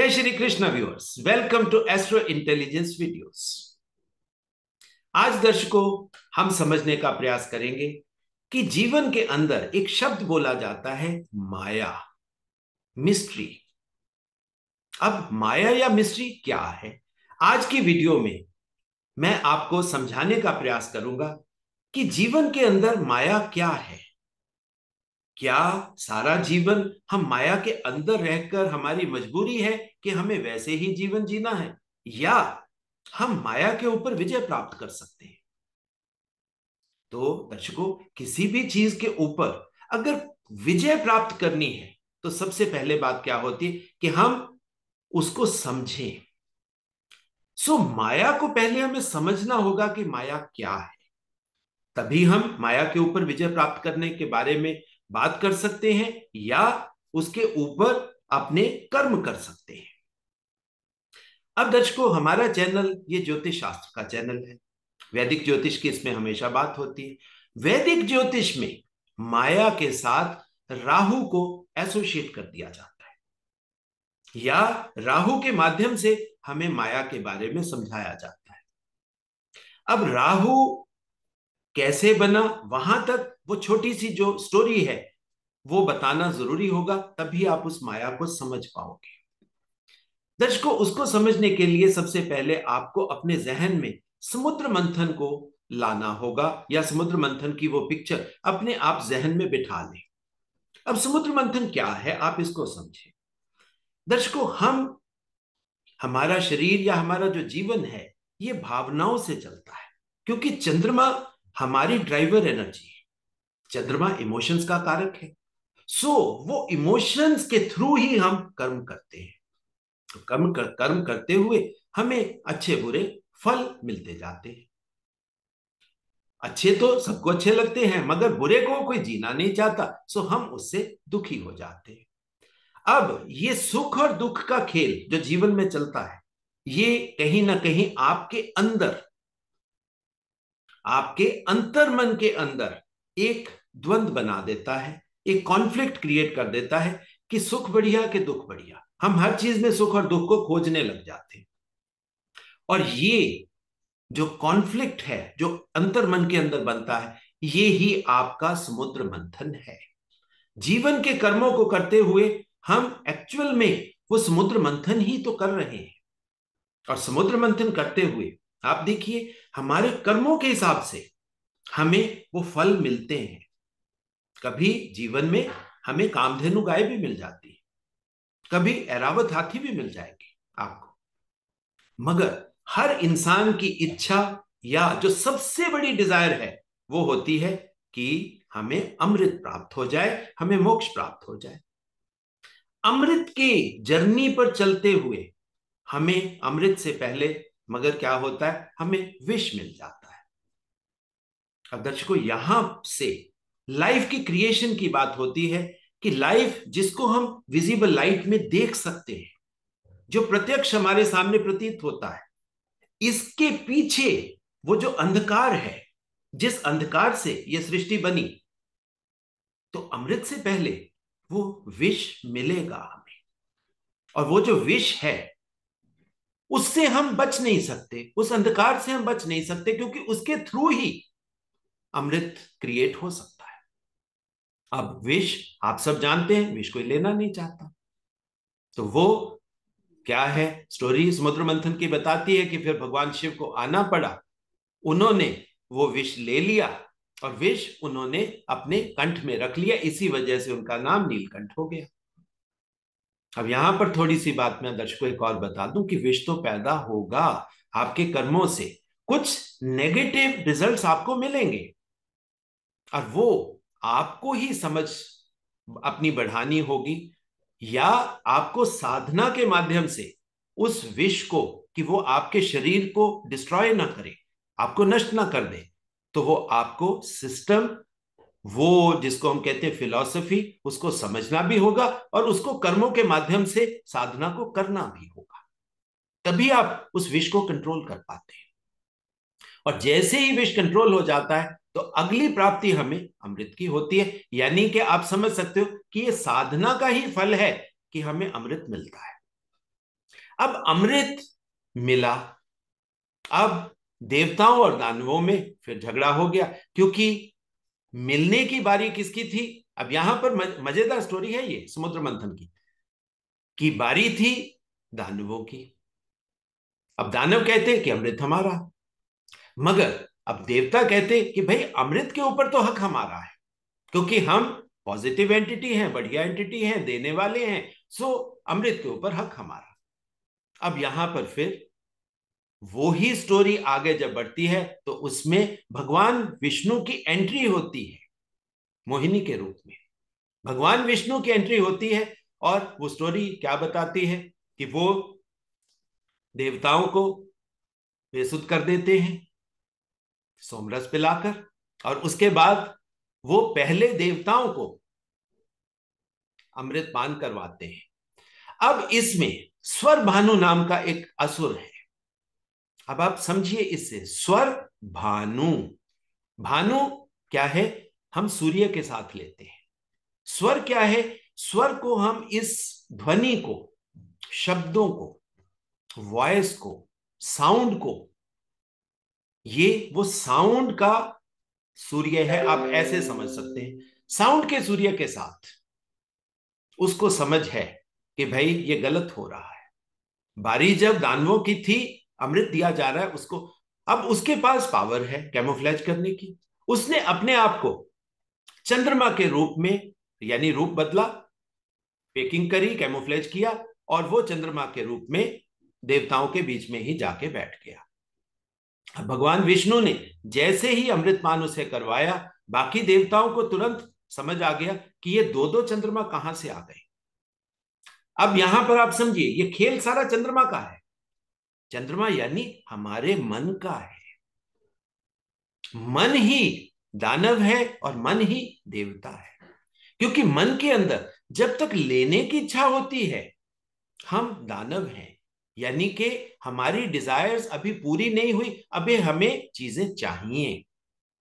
जय Shri Krishna viewers, welcome to astro intelligence videos. आज दर्शकों हम समझने का प्रयास करेंगे कि जीवन के अंदर एक शब्द बोला जाता है माया, मिस्ट्री। अब माया या मिस्ट्री क्या है? आज की वीडियो में मैं आपको समझाने का प्रयास करूंगा कि जीवन के अंदर माया क्या है। क्या सारा जीवन हम माया के अंदर रहकर हमारी मजबूरी है कि हमें वैसे ही जीवन जीना है, या हम माया के ऊपर विजय प्राप्त कर सकते हैं? तो दर्शकों, किसी भी चीज के ऊपर अगर विजय प्राप्त करनी है तो सबसे पहले बात क्या होती है कि हम उसको समझें। माया को पहले हमें समझना होगा कि माया क्या है, तभी हम माया के ऊपर विजय प्राप्त करने के बारे में बात कर सकते हैं या उसके ऊपर अपने कर्म कर सकते हैं। अब दर्शकों, हमारा चैनल ये ज्योतिष शास्त्र का चैनल है। वैदिक ज्योतिष की इसमें हमेशा बात होती है। वैदिक ज्योतिष में माया के साथ राहु को एसोसिएट कर दिया जाता है, या राहु के माध्यम से हमें माया के बारे में समझाया जाता है। अब राहु कैसे बना, वहां तक वो छोटी सी जो स्टोरी है वो बताना जरूरी होगा, तभी आप उस माया को समझ पाओगे। दर्शकों, उसको समझने के लिए सबसे पहले आपको अपने जहन में समुद्र मंथन को लाना होगा, या समुद्र मंथन की वो पिक्चर अपने आप जहन में बिठा लें। अब समुद्र मंथन क्या है, आप इसको समझें। दर्शकों, हमारा शरीर या हमारा जो जीवन है ये भावनाओं से चलता है, क्योंकि चंद्रमा हमारी ड्राइवर एनर्जी है। चंद्रमा इमोशंस का कारक है। वो इमोशंस के थ्रू ही हम कर्म करते हैं। तो कर्म करते हुए हमें अच्छे बुरे फल मिलते जाते हैं। अच्छे तो सबको अच्छे लगते हैं, मगर बुरे को कोई जीना नहीं चाहता, हम उससे दुखी हो जाते हैं। अब ये सुख और दुख का खेल जो जीवन में चलता है, ये कहीं ना कहीं आपके अंतर्मन के अंदर एक द्वंद्व बना देता है, एक कॉन्फ्लिक्ट क्रिएट कर देता है कि सुख बढ़िया कि दुख बढ़िया। हम हर चीज में सुख और दुख को खोजने लग जाते हैं, और ये जो कॉन्फ्लिक्ट है जो अंतर्मन के अंदर बनता है, ये ही आपका समुद्र मंथन है। जीवन के कर्मों को करते हुए हम एक्चुअल में वो समुद्र मंथन ही तो कर रहे हैं। और समुद्र मंथन करते हुए आप देखिए, हमारे कर्मों के हिसाब से हमें वो फल मिलते हैं। कभी जीवन में हमें कामधेनु गाय भी मिल जाती है, कभी ऐरावत हाथी भी मिल जाएगी आपको, मगर हर इंसान की इच्छा या जो सबसे बड़ी डिजायर है वो होती है कि हमें अमृत प्राप्त हो जाए, हमें मोक्ष प्राप्त हो जाए। अमृत की जर्नी पर चलते हुए हमें अमृत से पहले मगर क्या होता है, हमें विष मिल जाता है। अब दर्शकों, यहां से लाइफ की क्रिएशन की बात होती है कि लाइफ जिसको हम विजिबल लाइट में देख सकते हैं, जो प्रत्यक्ष हमारे सामने प्रतीत होता है, इसके पीछे वो जो अंधकार है, जिस अंधकार से यह सृष्टि बनी, तो अमृत से पहले वो विष मिलेगा हमें। और वो जो विष है उससे हम बच नहीं सकते, उस अंधकार से हम बच नहीं सकते, क्योंकि उसके थ्रू ही अमृत क्रिएट हो सकता है। अब विष आप सब जानते हैं, विष कोई लेना नहीं चाहता। तो वो क्या है, स्टोरी समुद्र मंथन की बताती है कि फिर भगवान शिव को आना पड़ा। उन्होंने वो विष ले लिया और विष उन्होंने अपने कंठ में रख लिया, इसी वजह से उनका नाम नीलकंठ हो गया। अब यहां पर थोड़ी सी बात मैं दर्शकों एक और बता दूं कि विष तो पैदा होगा आपके कर्मों से, कुछ नेगेटिव रिजल्ट्स आपको मिलेंगे, और वो आपको ही समझ अपनी बढ़ानी होगी, या आपको साधना के माध्यम से उस विष को, कि वो आपके शरीर को डिस्ट्रॉय ना करे, आपको नष्ट ना कर दे, तो वो आपको सिस्टम, वो जिसको हम कहते हैं फिलॉसफी, उसको समझना भी होगा और उसको कर्मों के माध्यम से साधना को करना भी होगा, तभी आप उस विष को कंट्रोल कर पाते हैं। और जैसे ही विष कंट्रोल हो जाता है तो अगली प्राप्ति हमें अमृत की होती है। यानी कि आप समझ सकते हो कि ये साधना का ही फल है कि हमें अमृत मिलता है। अब अमृत मिला, अब देवताओं और दानवों में फिर झगड़ा हो गया, क्योंकि मिलने की बारी किसकी थी? अब यहां पर मजेदार स्टोरी है ये समुद्र मंथन की बारी थी दानवों की। अब दानव कहते कि अमृत हमारा, मगर अब देवता कहते कि भाई अमृत के ऊपर तो हक हमारा है, क्योंकि हम पॉजिटिव एंटिटी हैं, बढ़िया एंटिटी हैं, देने वाले हैं, सो अमृत के ऊपर हक हमारा। अब यहां पर फिर वो ही स्टोरी आगे जब बढ़ती है तो उसमें भगवान विष्णु की एंट्री होती है मोहिनी के रूप में। भगवान विष्णु की एंट्री होती है और वो स्टोरी क्या बताती है कि वो देवताओं को बेसुध कर देते हैं सोमरस पिलाकर, और उसके बाद वो पहले देवताओं को अमृत पान करवाते हैं। अब इसमें स्वर भानु नाम का एक असुर है। अब आप समझिए इससे, स्वर भानु, भानु क्या है? हम सूर्य के साथ लेते हैं। स्वर क्या है? स्वर को हम इस ध्वनि को, शब्दों को, वॉइस को, साउंड को, ये वो साउंड का सूर्य है, आप ऐसे समझ सकते हैं। साउंड के सूर्य के साथ उसको समझ है कि भाई ये गलत हो रहा है। बारी जब दानवों की थी, अमृत दिया जा रहा है उसको, अब उसके पास पावर है कैमोफ्लेज करने की। उसने अपने आप को चंद्रमा के रूप में, यानी रूप बदला, पेकिंग करी, कैमोफ्लेज किया, और वो चंद्रमा के रूप में देवताओं के बीच में ही जाके बैठ गया। अब भगवान विष्णु ने जैसे ही अमृतपान उसे करवाया, बाकी देवताओं को तुरंत समझ आ गया कि ये दो दो चंद्रमा कहां से आ गए। अब यहां पर आप समझिए, ये खेल सारा चंद्रमा का है। चंद्रमा यानी हमारे मन का है। मन ही दानव है और मन ही देवता है, क्योंकि मन के अंदर जब तक लेने की इच्छा होती है हम दानव हैं, यानी कि हमारी डिजायर्स अभी पूरी नहीं हुई, अभी हमें चीजें चाहिए,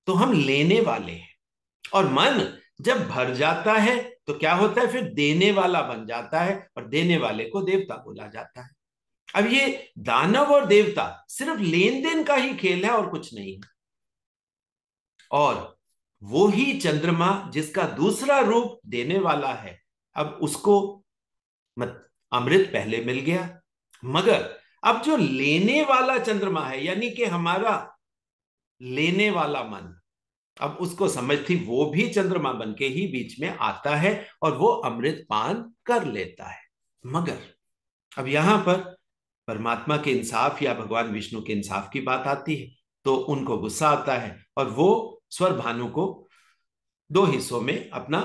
तो हम लेने वाले हैं। और मन जब भर जाता है तो क्या होता है? फिर देने वाला बन जाता है, और देने वाले को देवता बोला जाता है। अब ये दानव और देवता सिर्फ लेन देन का ही खेल है और कुछ नहीं। और वो ही चंद्रमा जिसका दूसरा रूप देने वाला है, अब उसको अमृत पहले मिल गया, मगर अब जो लेने वाला चंद्रमा है, यानी कि हमारा लेने वाला मन, अब उसको समझ थी वो भी चंद्रमा बन के ही बीच में आता है और वो अमृत पान कर लेता है। मगर अब यहां पर परमात्मा के इंसाफ या भगवान विष्णु के इंसाफ की बात आती है, तो उनको गुस्सा आता है और वो स्वर भानु को दो हिस्सों में अपना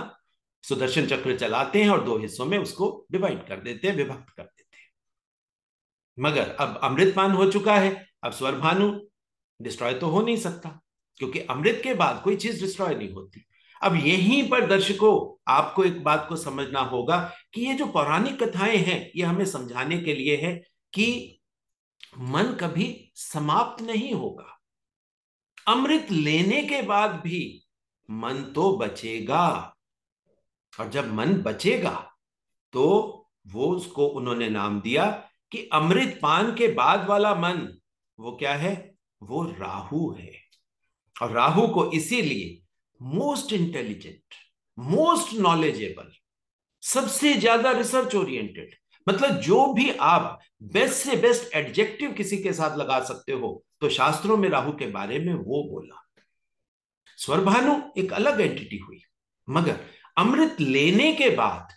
सुदर्शन चक्र चलाते हैं और दो हिस्सों में उसको डिवाइड कर देते हैं, विभक्त कर देते हैं। मगर अब अमृतपान हो चुका है, अब स्वर भानु डिस्ट्रॉय तो हो नहीं सकता, क्योंकि अमृत के बाद कोई चीज डिस्ट्रॉय नहीं होती। अब यहीं पर दर्शकों आपको एक बात को समझना होगा कि ये जो पौराणिक कथाएं हैं ये हमें समझाने के लिए है कि मन कभी समाप्त नहीं होगा। अमृत लेने के बाद भी मन तो बचेगा, और जब मन बचेगा तो वो उसको उन्होंने नाम दिया कि अमृत पान के बाद वाला मन वो क्या है? वो राहु है। और राहु को इसीलिए मोस्ट इंटेलिजेंट, मोस्ट नॉलेजेबल, सबसे ज्यादा रिसर्च ओरिएंटेड, मतलब जो भी आप बेस्ट से बेस्ट एडजेक्टिव किसी के साथ लगा सकते हो तो शास्त्रों में राहु के बारे में वो बोला। स्वरभानु एक अलग एंटिटी हुई, मगर अमृत लेने के बाद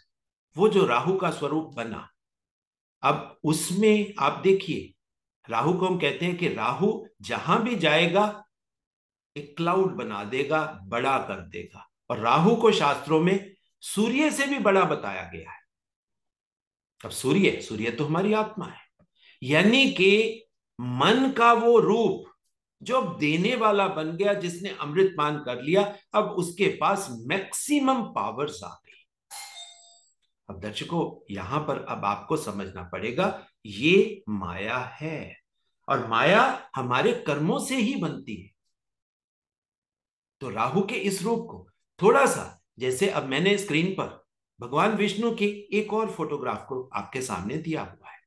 वो जो राहु का स्वरूप बना, अब उसमें आप देखिए, राहु को हम कहते हैं कि राहु जहां भी जाएगा एक क्लाउड बना देगा, बड़ा कर देगा। और राहु को शास्त्रों में सूर्य से भी बड़ा बताया गया है। अब सूर्य, सूर्य तो हमारी आत्मा है, यानी कि मन का वो रूप जो अब देने वाला बन गया, जिसने अमृत पान कर लिया, अब उसके पास मैक्सिमम पावर्स आ गई। अब दर्शकों यहां पर अब आपको समझना पड़ेगा, ये माया है और माया हमारे कर्मों से ही बनती है। तो राहु के इस रूप को थोड़ा सा, जैसे अब मैंने स्क्रीन पर भगवान विष्णु की एक और फोटोग्राफ को आपके सामने दिया हुआ है,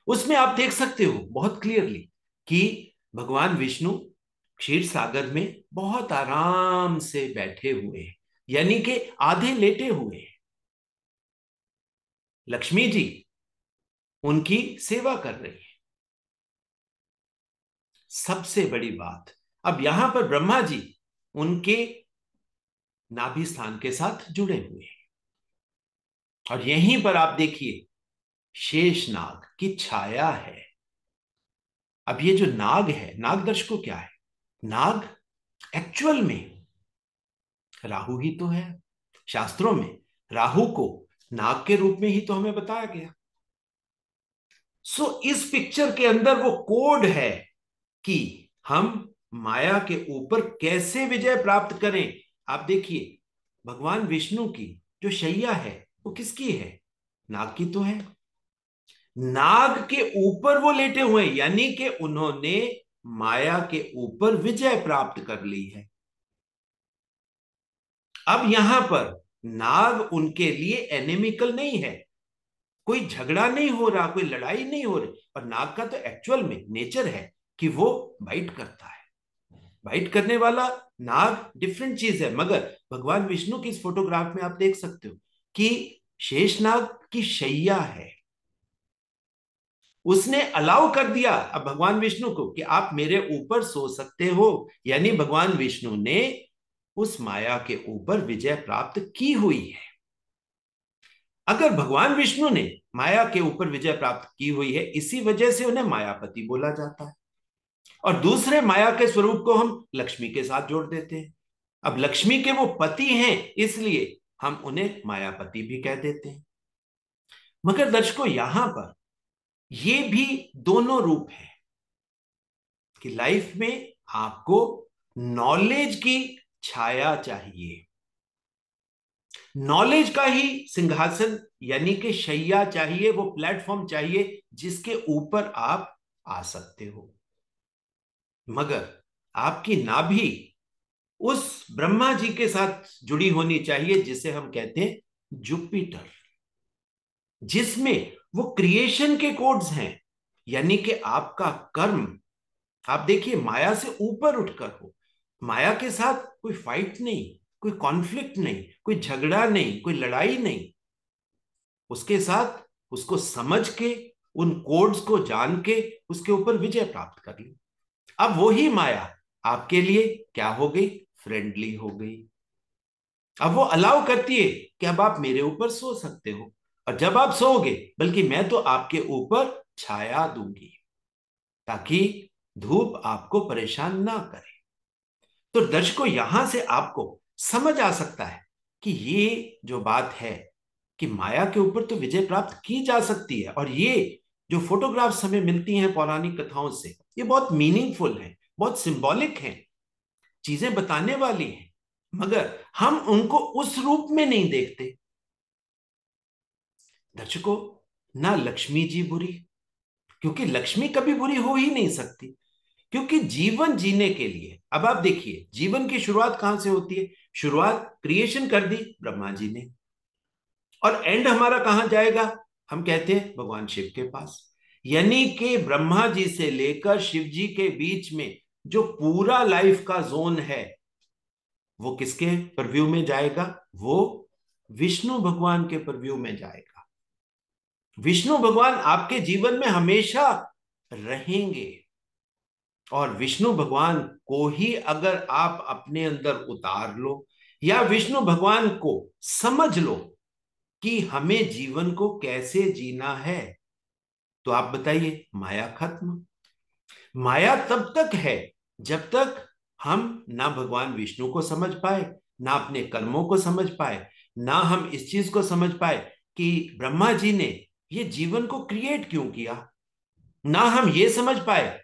उसमें आप देख सकते हो बहुत क्लियरली कि भगवान विष्णु क्षीर सागर में बहुत आराम से बैठे हुए हैं, यानी कि आधे लेटे हुए हैं। लक्ष्मी जी उनकी सेवा कर रही है। सबसे बड़ी बात, अब यहां पर ब्रह्मा जी उनके नाभि स्थान के साथ जुड़े हुए हैं, और यहीं पर आप देखिए शेष नाग की छाया है। अब ये जो नाग है, नाग दर्शकों क्या है? नाग एक्चुअल में राहु ही तो है। शास्त्रों में राहु को नाग के रूप में ही तो हमें बताया गया। सो इस पिक्चर के अंदर वो कोड है कि हम माया के ऊपर कैसे विजय प्राप्त करें। आप देखिए भगवान विष्णु की जो शैया है वो किसकी है? नाग की तो है। नाग के ऊपर वो लेटे हुए हैं, यानी कि उन्होंने माया के ऊपर विजय प्राप्त कर ली है। अब यहां पर नाग उनके लिए एनेमिकल नहीं है, कोई झगड़ा नहीं हो रहा, कोई लड़ाई नहीं हो रही। और नाग का तो एक्चुअल में नेचर है कि वो बाइट करता है। बाइट करने वाला नाग डिफरेंट चीज है, मगर भगवान विष्णु की इस फोटोग्राफ में आप देख सकते हो कि शेषनाग की शैया है। उसने अलाउ कर दिया अब भगवान विष्णु को कि आप मेरे ऊपर सो सकते हो, यानी भगवान विष्णु ने उस माया के ऊपर विजय प्राप्त की हुई है। अगर भगवान विष्णु ने माया के ऊपर विजय प्राप्त की हुई है, इसी वजह से उन्हें मायापति बोला जाता है। और दूसरे माया के स्वरूप को हम लक्ष्मी के साथ जोड़ देते हैं। अब लक्ष्मी के वो पति हैं, इसलिए हम उन्हें मायापति भी कह देते हैं। मगर दर्शकों यहां पर ये भी दोनों रूप है कि लाइफ में आपको नॉलेज की छाया चाहिए, नॉलेज का ही सिंहासन यानी कि शैया चाहिए, वो प्लेटफॉर्म चाहिए जिसके ऊपर आप आ सकते हो। मगर आपकी नाभि उस ब्रह्मा जी के साथ जुड़ी होनी चाहिए जिसे हम कहते हैं जुपिटर, जिसमें वो क्रिएशन के कोड्स हैं, यानी कि आपका कर्म। आप देखिए माया से ऊपर उठकर हो, माया के साथ कोई फाइट नहीं, कोई कॉन्फ्लिक्ट नहीं, कोई झगड़ा नहीं, कोई लड़ाई नहीं। उसके साथ उसको समझ के, उन कोड्स को जान के उसके ऊपर विजय प्राप्त कर ली। अब वही माया आपके लिए क्या हो गई? फ्रेंडली हो गई। अब वो अलाउ करती है कि अब आप मेरे ऊपर सो सकते हो, और जब आप सोओगे बल्कि मैं तो आपके ऊपर छाया दूंगी ताकि धूप आपको परेशान ना करे। तो दर्शकों यहां से आपको समझ आ सकता है कि ये जो बात है कि माया के ऊपर तो विजय प्राप्त की जा सकती है, और ये जो फोटोग्राफ्स हमें मिलती हैं पौराणिक कथाओं से, ये बहुत मीनिंगफुल है, बहुत सिंबॉलिक है, चीजें बताने वाली हैं। मगर हम उनको उस रूप में नहीं देखते। दर्शकों ना लक्ष्मी जी बुरी, क्योंकि लक्ष्मी कभी बुरी हो ही नहीं सकती, क्योंकि जीवन जीने के लिए, अब आप देखिए जीवन की शुरुआत कहां से होती है? शुरुआत क्रिएशन कर दी ब्रह्मा जी ने, और एंड हमारा कहां जाएगा? हम कहते हैं भगवान शिव के पास। यानी कि ब्रह्मा जी से लेकर शिव जी के बीच में जो पूरा लाइफ का जोन है वो किसके परव्यू में जाएगा? वो विष्णु भगवान के परव्यू में जाएगा। विष्णु भगवान आपके जीवन में हमेशा रहेंगे, और विष्णु भगवान को ही अगर आप अपने अंदर उतार लो, या विष्णु भगवान को समझ लो कि हमें जीवन को कैसे जीना है, तो आप बताइए माया खत्म। माया तब तक है जब तक हम ना भगवान विष्णु को समझ पाए, ना अपने कर्मों को समझ पाए, ना हम इस चीज को समझ पाए कि ब्रह्मा जी ने ये जीवन को क्रिएट क्यों किया, ना हम ये समझ पाए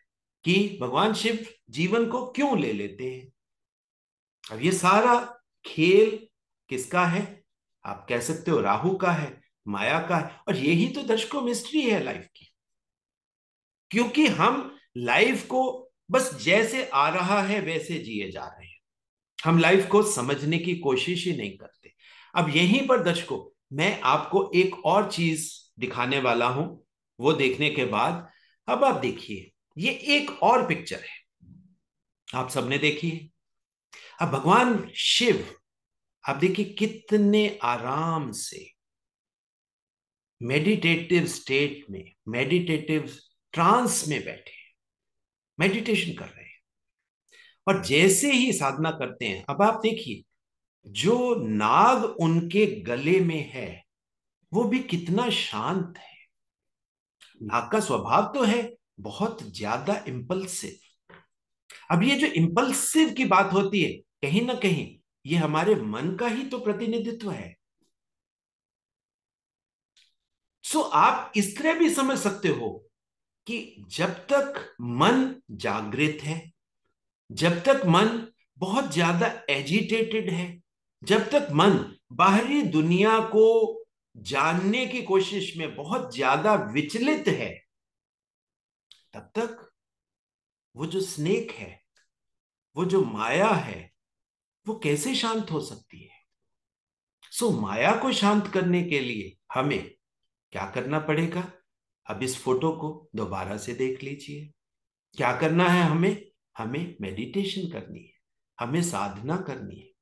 कि भगवान शिव जीवन को क्यों ले लेते हैं। अब ये सारा खेल किसका है? आप कह सकते हो राहु का है, माया का है। और यही तो दर्शकों मिस्ट्री है लाइफ की, क्योंकि हम लाइफ को बस जैसे आ रहा है वैसे जिए जा रहे हैं, हम लाइफ को समझने की कोशिश ही नहीं करते। अब यहीं पर दर्शकों मैं आपको एक और चीज दिखाने वाला हूं वो देखने के बाद अब आप देखिए, ये एक और पिक्चर है, आप सबने देखी है। अब भगवान शिव, आप देखिए कितने आराम से मेडिटेटिव स्टेट में, मेडिटेटिव ट्रांस में बैठे, मेडिटेशन कर रहे हैं। और जैसे ही साधना करते हैं, अब आप देखिए जो नाग उनके गले में है वो भी कितना शांत है। नाग का स्वभाव तो है बहुत ज्यादा इम्पल्सिव। अब ये जो इम्पल्सिव की बात होती है, कहीं ना कहीं ये हमारे मन का ही तो प्रतिनिधित्व है। सो आप इस तरह भी समझ सकते हो कि जब तक मन जागृत है, जब तक मन बहुत ज्यादा एजिटेटेड है, जब तक मन बाहरी दुनिया को जानने की कोशिश में बहुत ज्यादा विचलित है, तब तक वो जो स्नेक है, वो जो माया है, वो कैसे शांत हो सकती है। सो माया को शांत करने के लिए हमें क्या करना पड़ेगा? अब इस फोटो को दोबारा से देख लीजिए। क्या करना है हमें? हमें मेडिटेशन करनी है, हमें साधना करनी है।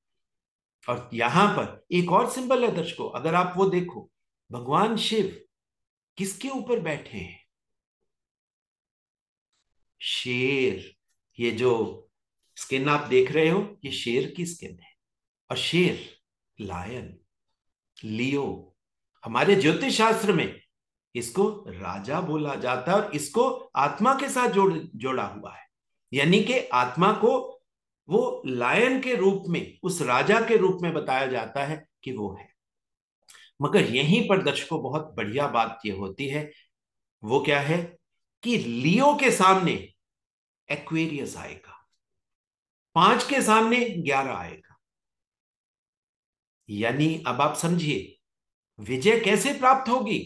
और यहां पर एक और सिंबल है दर्शकों, अगर आप वो देखो, भगवान शिव किसके ऊपर बैठे हैं? शेर। ये जो स्किन आप देख रहे हो, ये शेर की स्किन है। और शेर, लायन, लियो, हमारे ज्योतिष शास्त्र में इसको राजा बोला जाता है, और इसको आत्मा के साथ जोड़ा हुआ है। यानी कि आत्मा को वो लायन के रूप में, उस राजा के रूप में बताया जाता है कि वो है। मगर यहीं पर दर्शकों बहुत बढ़िया बात ये होती है, वो क्या है कि लियो के सामने एक्वेरियस आएगा, 5 के सामने 11 आएगा। यानी अब आप समझिए विजय कैसे प्राप्त होगी?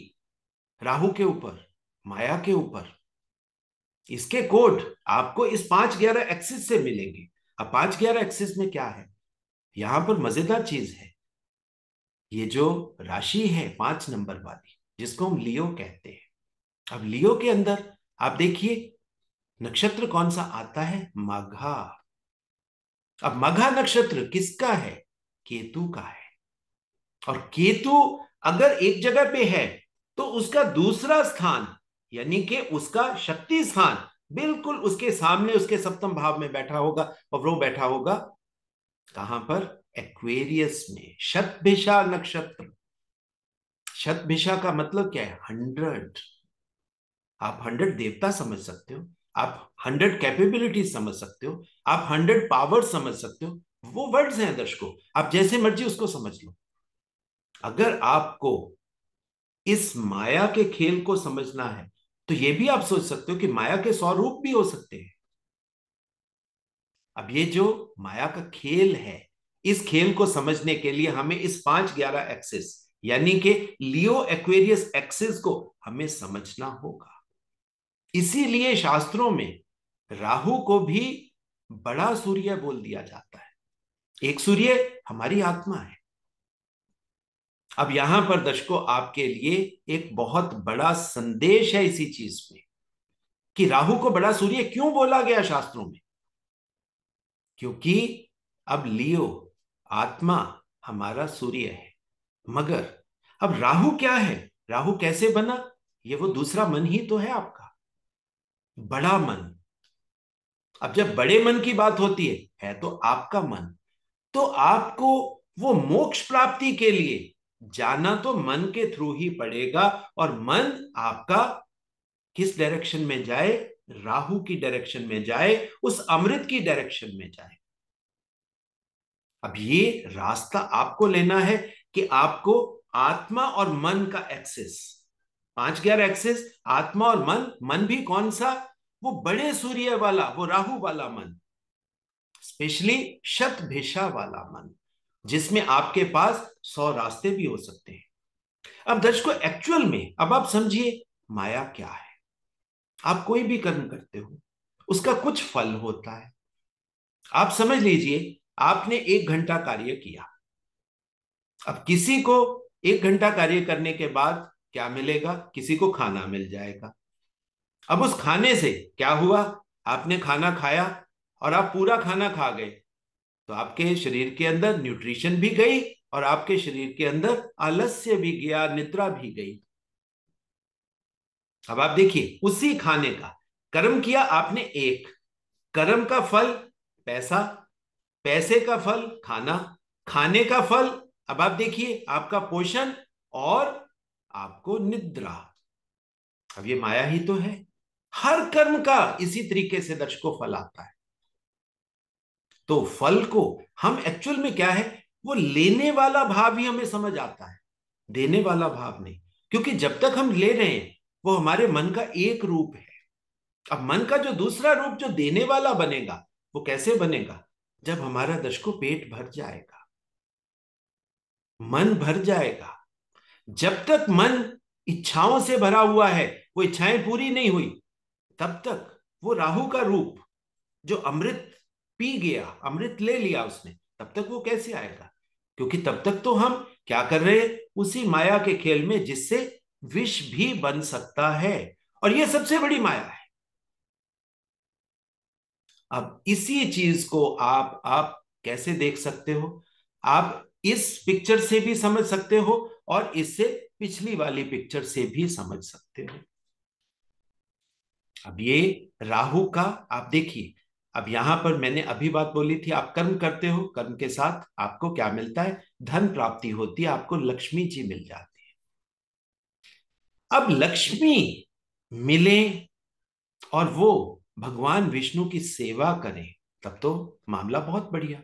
राहु के ऊपर, माया के ऊपर। इसके कोड आपको इस 5-11 एक्सिस से मिलेंगे। अब 5-11 एक्सिस में क्या है? यहां पर मजेदार चीज है, ये जो राशि है 5 नंबर वाली, जिसको हम लियो कहते हैं। अब लियो के अंदर आप देखिए नक्षत्र कौन सा आता है? मघा। अब मघा नक्षत्र किसका है? केतु का है। और केतु अगर एक जगह पे है तो उसका दूसरा स्थान, यानी कि उसका शक्ति स्थान बिल्कुल उसके सामने, उसके सप्तम भाव में बैठा होगा। और वो बैठा होगा कहां पर? एक्वेरियस में, शतभिषा नक्षत्र। शतभिषा का मतलब क्या है? 100। आप 100 देवता समझ सकते हो, आप 100 कैपेबिलिटीज समझ सकते हो, आप 100 पावर समझ सकते हो। वो वर्ड्स हैं दर्शकों, आप जैसे मर्जी उसको समझ लो। अगर आपको इस माया के खेल को समझना है तो ये भी आप सोच सकते हो कि माया के 100 रूप भी हो सकते हैं। अब ये जो माया का खेल है, इस खेल को समझने के लिए हमें इस 5-11 एक्सिस, यानी कि लियो एक्वेरियस एक्सिस को हमें समझना होगा। इसीलिए शास्त्रों में राहु को भी बड़ा सूर्य बोल दिया जाता है। एक सूर्य हमारी आत्मा है। अब यहां पर दर्शकों आपके लिए एक बहुत बड़ा संदेश है इसी चीज में, कि राहु को बड़ा सूर्य क्यों बोला गया शास्त्रों में। क्योंकि अब लियो, आत्मा, हमारा सूर्य है। मगर अब राहु क्या है? राहु कैसे बना? ये वो दूसरा मन ही तो है आपका, बड़ा मन। अब जब बड़े मन की बात होती है तो आपका मन। तो आपको वो मोक्ष प्राप्ति के लिए जाना तो मन के थ्रू ही पड़ेगा। और मन आपका किस डायरेक्शन में जाए? राहु की डायरेक्शन में जाए, उस अमृत की डायरेक्शन में जाए। अब ये रास्ता आपको लेना है कि आपको आत्मा और मन का एक्सेस, 5-11 एक्सेस, आत्मा और मन। मन भी कौन सा? वो बड़े सूर्य वाला, वो राहु वाला मन, स्पेशली शतभिषा वाला मन, जिसमें आपके पास 100 रास्ते भी हो सकते हैं। अब दर्शकों एक्चुअल में अब आप समझिए माया क्या है। आप कोई भी कर्म करते हो, उसका कुछ फल होता है। आप समझ लीजिए आपने 1 घंटा कार्य किया। अब किसी को 1 घंटा कार्य करने के बाद क्या मिलेगा? किसी को खाना मिल जाएगा। अब उस खाने से क्या हुआ? आपने खाना खाया और आप पूरा खाना खा गए, तो आपके शरीर के अंदर न्यूट्रिशन भी गई और आपके शरीर के अंदर आलस्य भी गया, निद्रा भी गई। अब आप देखिए, उसी खाने का कर्म किया आपने एक, कर्म का फल पैसा, पैसे का फल खाना, खाने का फल अब आप देखिए आपका पोषण और आपको निद्रा। अब ये माया ही तो है। हर कर्म का इसी तरीके से दर्शकों फल आता है। तो फल को हम एक्चुअल में क्या है, वो लेने वाला भाव ही हमें समझ आता है, देने वाला भाव नहीं। क्योंकि जब तक हम ले रहे हैं वो हमारे मन का एक रूप है। अब मन का जो दूसरा रूप जो देने वाला बनेगा, वो कैसे बनेगा? जब हमारा दर्शकों पेट भर जाएगा, मन भर जाएगा। जब तक मन इच्छाओं से भरा हुआ है, वो इच्छाएं पूरी नहीं हुई, तब तक वो राहु का रूप जो अमृत पी गया, अमृत ले लिया उसने, तब तक वो कैसे आएगा? क्योंकि तब तक तो हम क्या कर रहे हैं, उसी माया के खेल में जिससे विष भी बन सकता है। और ये सबसे बड़ी माया है। अब इसी चीज को आप कैसे देख सकते हो? आप इस पिक्चर से भी समझ सकते हो और इससे पिछली वाली पिक्चर से भी समझ सकते हो। अब ये राहु का आप देखिए, अब यहां पर मैंने अभी बात बोली थी, आप कर्म करते हो, कर्म के साथ आपको क्या मिलता है? धन प्राप्ति होती है, आपको लक्ष्मी जी मिल जाती है। अब लक्ष्मी मिले और वो भगवान विष्णु की सेवा करें, तब तो मामला बहुत बढ़िया।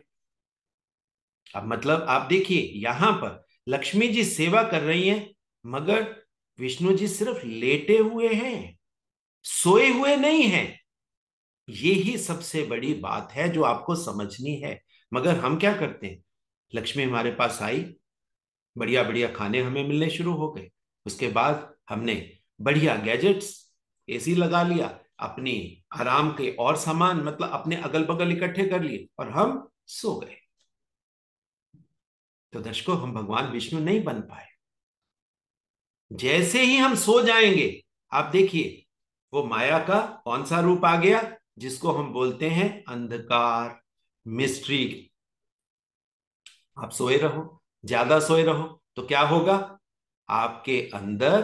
अब मतलब आप देखिए यहां पर लक्ष्मी जी सेवा कर रही हैं, मगर विष्णु जी सिर्फ लेटे हुए हैं, सोए हुए नहीं हैं। ये ही सबसे बड़ी बात है जो आपको समझनी है। मगर हम क्या करते हैं, लक्ष्मी हमारे पास आई, बढ़िया बढ़िया खाने हमें मिलने शुरू हो गए, उसके बाद हमने बढ़िया गैजेट्स, एसी लगा लिया, अपनी आराम के और सामान मतलब अपने अगल बगल इकट्ठे कर लिए और हम सो गए। तो दर्शकों, हम भगवान विष्णु नहीं बन पाए। जैसे ही हम सो जाएंगे, आप देखिए वो माया का कौन सा रूप आ गया, जिसको हम बोलते हैं अंधकार, मिस्ट्री। आप सोए रहो, ज्यादा सोए रहो, तो क्या होगा? आपके अंदर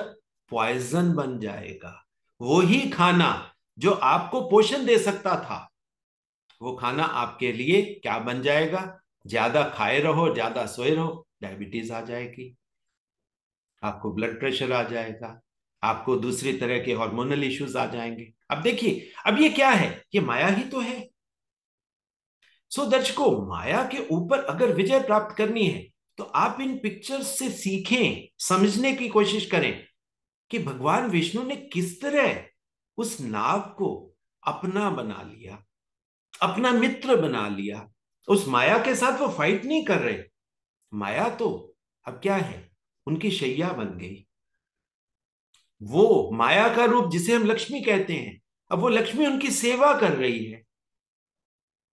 पॉइजन बन जाएगा। वो ही खाना जो आपको पोषण दे सकता था, वो खाना आपके लिए क्या बन जाएगा? ज्यादा खाए रहो, ज्यादा सोए रहो, डायबिटीज आ जाएगी, आपको ब्लड प्रेशर आ जाएगा, आपको दूसरी तरह के हार्मोनल इश्यूज आ जाएंगे। अब देखिए, अब ये क्या है? ये माया ही तो है। सो दर्शकों, माया के ऊपर अगर विजय प्राप्त करनी है, तो आप इन पिक्चर्स से सीखें, समझने की कोशिश करें कि भगवान विष्णु ने किस तरह उस नाग को अपना बना लिया, अपना मित्र बना लिया। उस माया के साथ वो फाइट नहीं कर रहे, माया तो अब क्या है, उनकी शैया बन गई। वो माया का रूप जिसे हम लक्ष्मी कहते हैं, अब वो लक्ष्मी उनकी सेवा कर रही है।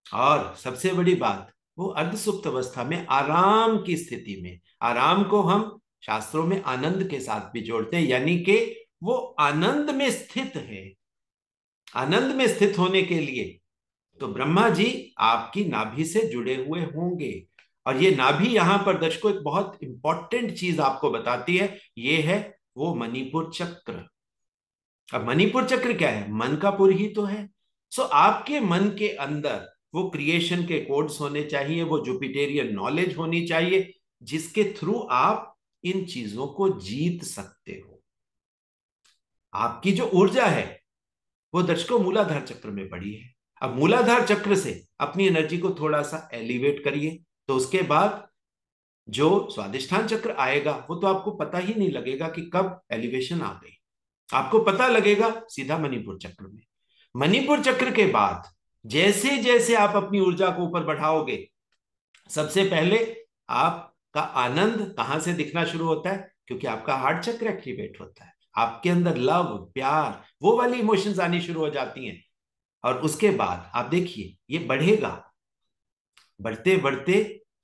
और सबसे बड़ी बात, वो अर्धसुप्त अवस्था में आराम की स्थिति में, आराम को हम शास्त्रों में आनंद के साथ भी जोड़ते हैं, यानी कि वो आनंद में स्थित है। आनंद में स्थित होने के लिए तो ब्रह्मा जी आपकी नाभि से जुड़े हुए होंगे। और ये नाभि यहां पर दर्शकों एक बहुत इंपॉर्टेंट चीज आपको बताती है, ये है वो मणिपुर चक्र। अब मणिपुर चक्र क्या है? मन का पुर ही तो है। सो आपके मन के अंदर वो क्रिएशन के कोड्स होने चाहिए, वो जुपिटेरियन नॉलेज होनी चाहिए, जिसके थ्रू आप इन चीजों को जीत सकते हो। आपकी जो ऊर्जा है वो दर्शकों मूलाधार चक्र में पड़ी है। अब मूलाधार चक्र से अपनी एनर्जी को थोड़ा सा एलिवेट करिए, तो उसके बाद जो स्वादिष्ठान चक्र आएगा वो तो आपको पता ही नहीं लगेगा कि कब एलिवेशन आ गई। आपको पता लगेगा सीधा मणिपुर चक्र में। मणिपुर चक्र के बाद जैसे जैसे आप अपनी ऊर्जा को ऊपर बढ़ाओगे, सबसे पहले आपका आनंद कहां से दिखना शुरू होता है? क्योंकि आपका हार्ट चक्र एक्टिवेट होता है, आपके अंदर लव, प्यार, वो वाली इमोशंस आनी शुरू हो जाती हैं। और उसके बाद आप देखिए ये बढ़ेगा, बढ़ते बढ़ते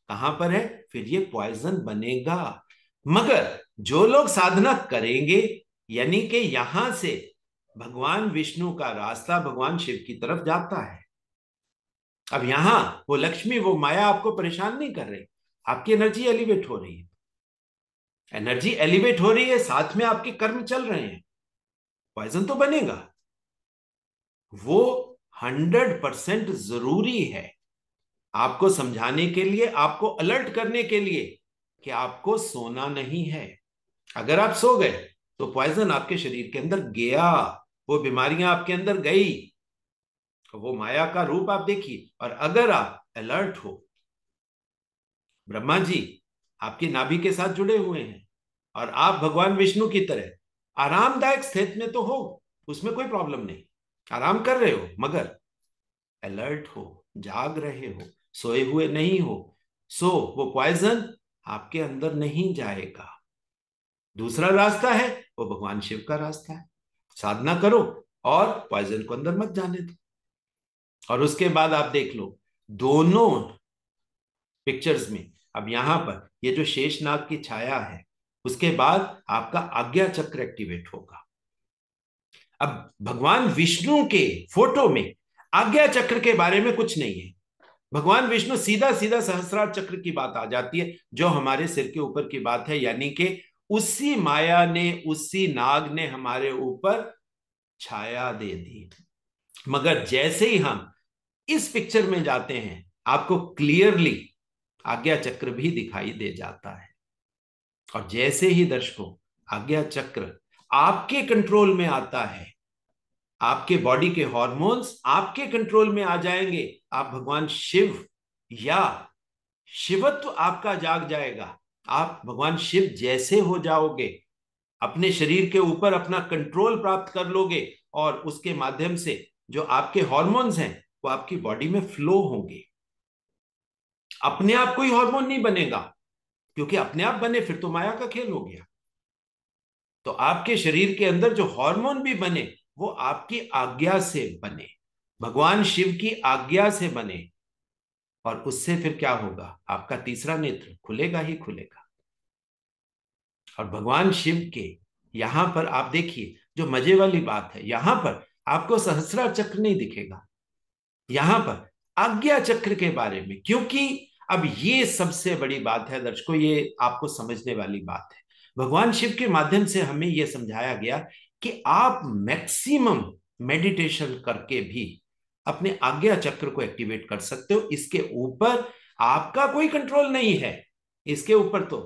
कहां पर है, फिर ये पॉइजन बनेगा। मगर जो लोग साधना करेंगे, यानी कि यहां से भगवान विष्णु का रास्ता भगवान शिव की तरफ जाता है। अब यहां वो लक्ष्मी, वो माया आपको परेशान नहीं कर रही, आपकी एनर्जी एलिवेट हो रही है। एनर्जी एलिवेट हो रही है, साथ में आपके कर्म चल रहे हैं, पॉइजन तो बनेगा। वो 100% जरूरी है आपको समझाने के लिए, आपको अलर्ट करने के लिए कि आपको सोना नहीं है। अगर आप सो गए तो पॉइजन आपके शरीर के अंदर गया, वो बीमारियां आपके अंदर गई, वो माया का रूप आप देखिए। और अगर आप अलर्ट हो, ब्रह्मा जी आपकी नाभि के साथ जुड़े हुए हैं और आप भगवान विष्णु की तरह आरामदायक स्थिति में तो हो, उसमें कोई प्रॉब्लम नहीं, आराम कर रहे हो, मगर अलर्ट हो, जाग रहे हो, सोए हुए नहीं हो, सो वो पॉइजन आपके अंदर नहीं जाएगा। दूसरा रास्ता है वो भगवान शिव का रास्ता है, साधना करो और पॉइजन को अंदर मत जाने दो। और उसके बाद आप देख लो दोनों पिक्चर्स में, अब यहां पर ये जो शेषनाग की छाया है, उसके बाद आपका आज्ञा चक्र एक्टिवेट होगा। अब भगवान विष्णु के फोटो में आज्ञा चक्र के बारे में कुछ नहीं है। भगवान विष्णु सीधा सीधा सहस्रार चक्र की बात आ जाती है, जो हमारे सिर के ऊपर की बात है, यानी कि उसी माया ने, उसी नाग ने हमारे ऊपर छाया दे दी। मगर जैसे ही हम इस पिक्चर में जाते हैं, आपको क्लियरली आज्ञा चक्र भी दिखाई दे जाता है। और जैसे ही दर्शकों आज्ञा चक्र आपके कंट्रोल में आता है, आपके बॉडी के हॉर्मोन्स आपके कंट्रोल में आ जाएंगे, आप भगवान शिव या शिवत्व आपका जाग जाएगा, आप भगवान शिव जैसे हो जाओगे, अपने शरीर के ऊपर अपना कंट्रोल प्राप्त कर लोगे, और उसके माध्यम से जो आपके हॉर्मोन्स हैं वो आपकी बॉडी में फ्लो होंगे। अपने आप कोई हार्मोन नहीं बनेगा, क्योंकि अपने आप बने फिर तो माया का खेल हो गया। तो आपके शरीर के अंदर जो हार्मोन भी बने वो आपकी आज्ञा से बने, भगवान शिव की आज्ञा से बने, और उससे फिर क्या होगा, आपका तीसरा नेत्र खुलेगा ही खुलेगा। और भगवान शिव के यहां पर आप देखिए, जो मजे वाली बात है, यहां पर आपको सहस्रार चक्र नहीं दिखेगा, यहां पर आज्ञा चक्र के बारे में। क्योंकि अब ये सबसे बड़ी बात है दर्शकों, ये आपको समझने वाली बात है। भगवान शिव के माध्यम से हमें यह समझाया गया कि आप मैक्सिमम मेडिटेशन करके भी अपने आज्ञा चक्र को एक्टिवेट कर सकते हो। इसके ऊपर आपका कोई कंट्रोल नहीं है, इसके ऊपर तो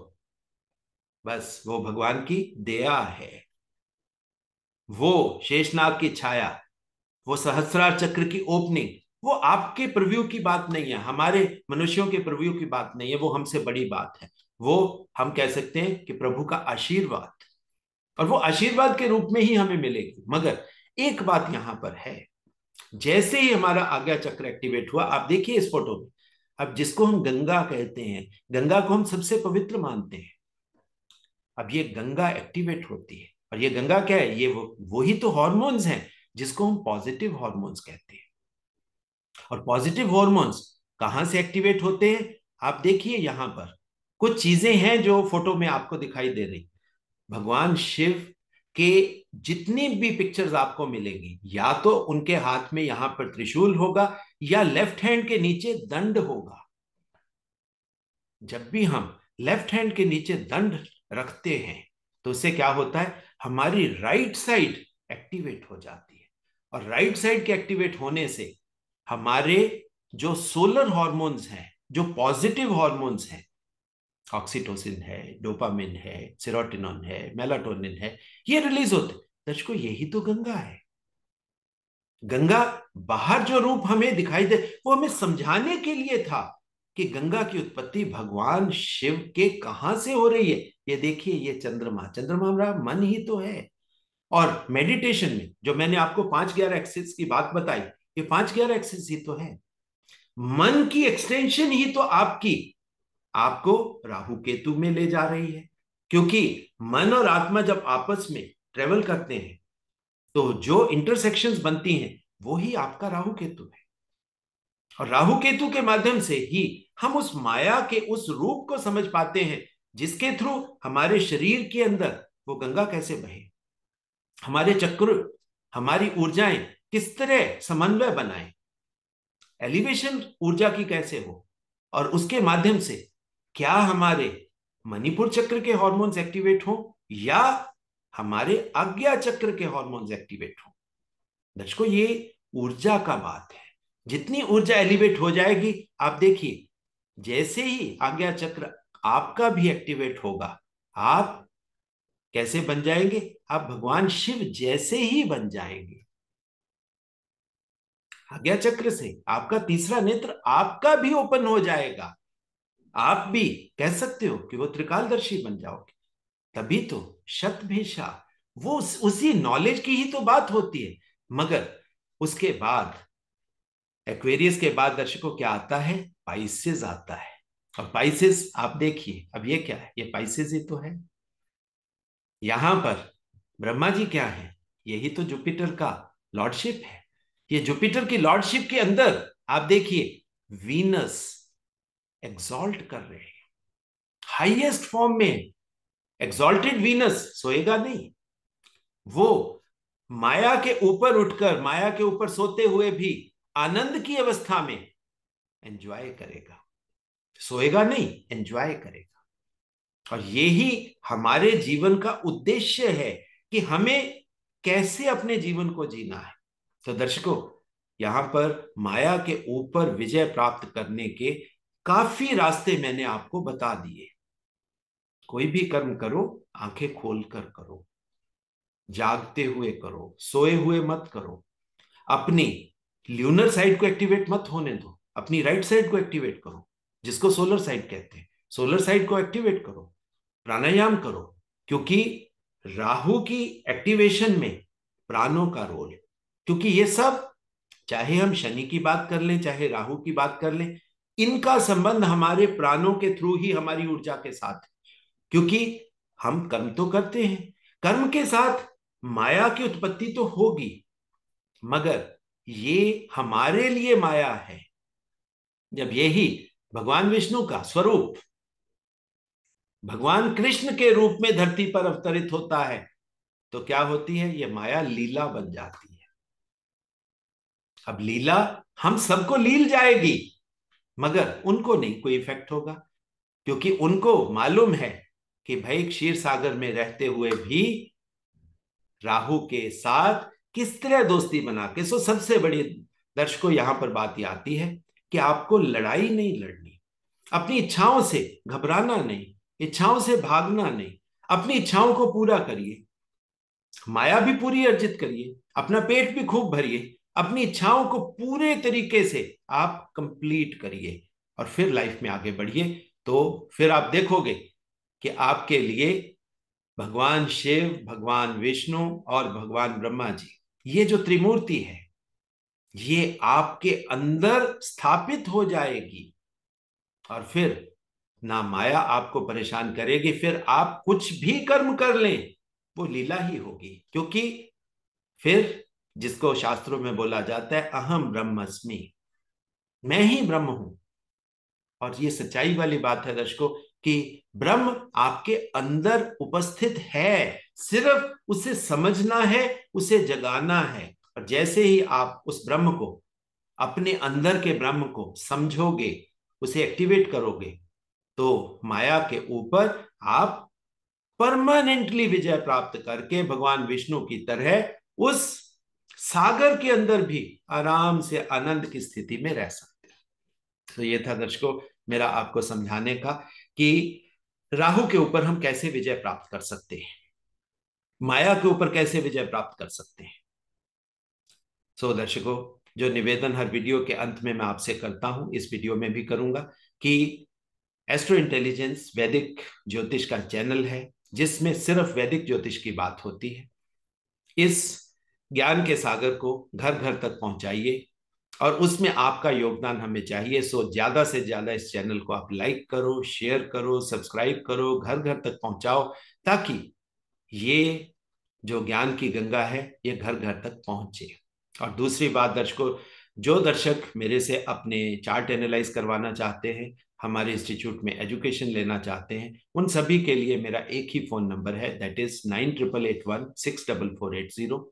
बस वो भगवान की दया है। वो शेषनाग की छाया, वो सहस्रार चक्र की ओपनिंग, वो आपके प्रव्यू की बात नहीं है, हमारे मनुष्यों के प्रव्यू की बात नहीं है, वो हमसे बड़ी बात है। वो हम कह सकते हैं कि प्रभु का आशीर्वाद, और वो आशीर्वाद के रूप में ही हमें मिलेगी। मगर एक बात यहां पर है, जैसे ही हमारा आज्ञा चक्र एक्टिवेट हुआ, आप देखिए इस फोटो में, अब जिसको हम गंगा कहते हैं, गंगा को हम सबसे पवित्र मानते हैं, अब ये गंगा एक्टिवेट होती है। और ये गंगा क्या है, ये वो ही तो हॉर्मोन्स हैं जिसको हम पॉजिटिव हॉर्मोन्स कहते हैं। और पॉजिटिव हॉर्मोन्स कहां से एक्टिवेट होते हैं, आप देखिए यहां पर कुछ चीजें हैं जो फोटो में आपको दिखाई दे रही। भगवान शिव के जितनी भी पिक्चर्स आपको मिलेंगी, या तो उनके हाथ में यहां पर त्रिशूल होगा, या लेफ्ट हैंड के नीचे दंड होगा। जब भी हम लेफ्ट हैंड के नीचे दंड रखते हैं तो उससे क्या होता है, हमारी राइट साइड एक्टिवेट हो जाती है। और राइट साइड के एक्टिवेट होने से हमारे जो सोलर हॉर्मोन्स हैं, जो पॉजिटिव हॉर्मोन्स हैं, ऑक्सीटोसिन है, डोपामिन है, सेरोटोनिन है, मेलाटोनिन है, ये रिलीज होते। दर्शकों यही तो गंगा है। गंगा बाहर जो रूप हमें दिखाई दे, वो हमें समझाने के लिए था कि गंगा की उत्पत्ति भगवान शिव के कहां से हो रही है। ये देखिए, ये चंद्रमा, चंद्रमा हमारा मन ही तो है। और मेडिटेशन में जो मैंने आपको 5-11 एक्सिस की बात बताई, ये 5-11 एक्सिस ही तो है। मन की एक्सटेंशन ही तो आपकी, आपको राहु केतु में ले जा रही है। क्योंकि मन और आत्मा जब आपस में ट्रेवल करते हैं तो जो इंटरसेक्शंस बनती हैं वो ही आपका राहु केतु है। और राहु केतु के माध्यम से ही हम उस माया के उस रूप को समझ पाते हैं जिसके थ्रू हमारे शरीर के अंदर वो गंगा कैसे बहे, हमारे चक्र, हमारी ऊर्जाएं किस तरह समन्वय बनाए, एलिवेशन ऊर्जा की कैसे हो, और उसके माध्यम से क्या हमारे मणिपुर चक्र के हार्मोन्स एक्टिवेट हो या हमारे आज्ञा चक्र के हार्मोन्स एक्टिवेट हो। दर्शकों, ये ऊर्जा का बात है। जितनी ऊर्जा एलिवेट हो जाएगी, आप देखिए, जैसे ही आज्ञा चक्र आपका भी एक्टिवेट होगा, आप कैसे बन जाएंगे? आप भगवान शिव जैसे ही बन जाएंगे। आज्ञा चक्र से आपका तीसरा नेत्र आपका भी ओपन हो जाएगा। आप भी कह सकते हो कि वो त्रिकालदर्शी बन जाओगे। तभी तो शतभिषा, वो उसी नॉलेज की ही तो बात होती है। मगर उसके बाद एक्वेरियस के बाद दर्शकों क्या आता है? पाइसेस आता है। और पाइसेस आप देखिए, अब ये क्या है? ये पाइसेस ही तो है। यहां पर ब्रह्मा जी क्या है? यही तो जुपिटर का लॉर्डशिप है। ये जुपिटर की लॉर्डशिप के अंदर आप देखिए वीनस एग्जॉल्ट कर रहे हैं हाईएस्ट फॉर्म में। एग्जॉल्टेड वीनस सोएगा नहीं, वो माया के ऊपर उठकर, माया के ऊपर सोते हुए भी आनंद की अवस्था में एंजॉय करेगा। सोएगा नहीं, एंजॉय करेगा। और यही हमारे जीवन का उद्देश्य है कि हमें कैसे अपने जीवन को जीना है। तो दर्शकों, यहां पर माया के ऊपर विजय प्राप्त करने के काफी रास्ते मैंने आपको बता दिए। कोई भी कर्म करो, आंखें खोलकर करो, जागते हुए करो, सोए हुए मत करो। अपनी ल्यूनर साइड को एक्टिवेट मत होने दो, अपनी राइट साइड को एक्टिवेट करो, जिसको सोलर साइड कहते हैं। सोलर साइड को एक्टिवेट करो, प्राणायाम करो, क्योंकि राहु की एक्टिवेशन में प्राणों का रोल, क्योंकि ये सब, चाहे हम शनि की बात कर लें, चाहे राहु की बात कर लें, इनका संबंध हमारे प्राणों के थ्रू ही हमारी ऊर्जा के साथ है। क्योंकि हम कर्म तो करते हैं, कर्म के साथ माया की उत्पत्ति तो होगी, मगर ये हमारे लिए माया है। जब यही भगवान विष्णु का स्वरूप भगवान कृष्ण के रूप में धरती पर अवतरित होता है, तो क्या होती है? ये माया लीला बन जाती है। अब लीला हम सबको लील जाएगी, मगर उनको नहीं कोई इफेक्ट होगा, क्योंकि उनको मालूम है कि भाई क्षीर सागर में रहते हुए भी राहु के साथ किस तरह दोस्ती बना के। सो सबसे बड़ी दर्शकों यहां पर बात यह आती है कि आपको लड़ाई नहीं लड़नी, अपनी इच्छाओं से घबराना नहीं, इच्छाओं से भागना नहीं, अपनी इच्छाओं को पूरा करिए, माया भी पूरी अर्जित करिए, अपना पेट भी खूब भरिए, अपनी इच्छाओं को पूरे तरीके से आप कंप्लीट करिए, और फिर लाइफ में आगे बढ़िए। तो फिर आप देखोगे कि आपके लिए भगवान शिव, भगवान विष्णु और भगवान ब्रह्मा जी, ये जो त्रिमूर्ति है, ये आपके अंदर स्थापित हो जाएगी। और फिर ना माया आपको परेशान करेगी, फिर आप कुछ भी कर्म कर लें वो लीला ही होगी। क्योंकि फिर जिसको शास्त्रों में बोला जाता है अहम ब्रह्मस्मि, मैं ही ब्रह्म हूं। और ये सच्चाई वाली बात है दर्शकों कि ब्रह्म आपके अंदर उपस्थित है, सिर्फ उसे समझना है, उसे जगाना है। और जैसे ही आप उस ब्रह्म को, अपने अंदर के ब्रह्म को समझोगे, उसे एक्टिवेट करोगे, तो माया के ऊपर आप परमानेंटली विजय प्राप्त करके भगवान विष्णु की तरह उस सागर के अंदर भी आराम से आनंद की स्थिति में रह सकते हैं। तो ये था दर्शकों मेरा आपको समझाने का कि राहु के ऊपर हम कैसे विजय प्राप्त कर सकते हैं, माया के ऊपर कैसे विजय प्राप्त कर सकते हैं। सो दर्शकों, जो निवेदन हर वीडियो के अंत में मैं आपसे करता हूं, इस वीडियो में भी करूंगा कि एस्ट्रो इंटेलिजेंस वैदिक ज्योतिष का चैनल है, जिसमें सिर्फ वैदिक ज्योतिष की बात होती है। इस ज्ञान के सागर को घर घर तक पहुंचाइए, और उसमें आपका योगदान हमें चाहिए। सो ज्यादा से ज्यादा इस चैनल को आप लाइक करो, शेयर करो, सब्सक्राइब करो, घर घर तक पहुंचाओ, ताकि ये जो ज्ञान की गंगा है ये घर घर तक पहुंचे। और दूसरी बात दर्शकों, जो दर्शक मेरे से अपने चार्ट एनालाइज करवाना चाहते हैं, हमारे इंस्टीट्यूट में एजुकेशन लेना चाहते हैं, उन सभी के लिए मेरा एक ही फोन नंबर है, दैट इज 9881 64480।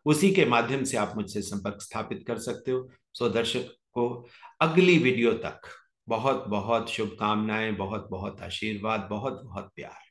उसी के माध्यम से आप मुझसे संपर्क स्थापित कर सकते हो। सो दर्शक को अगली वीडियो तक बहुत बहुत शुभकामनाएं, बहुत बहुत आशीर्वाद, बहुत बहुत प्यार।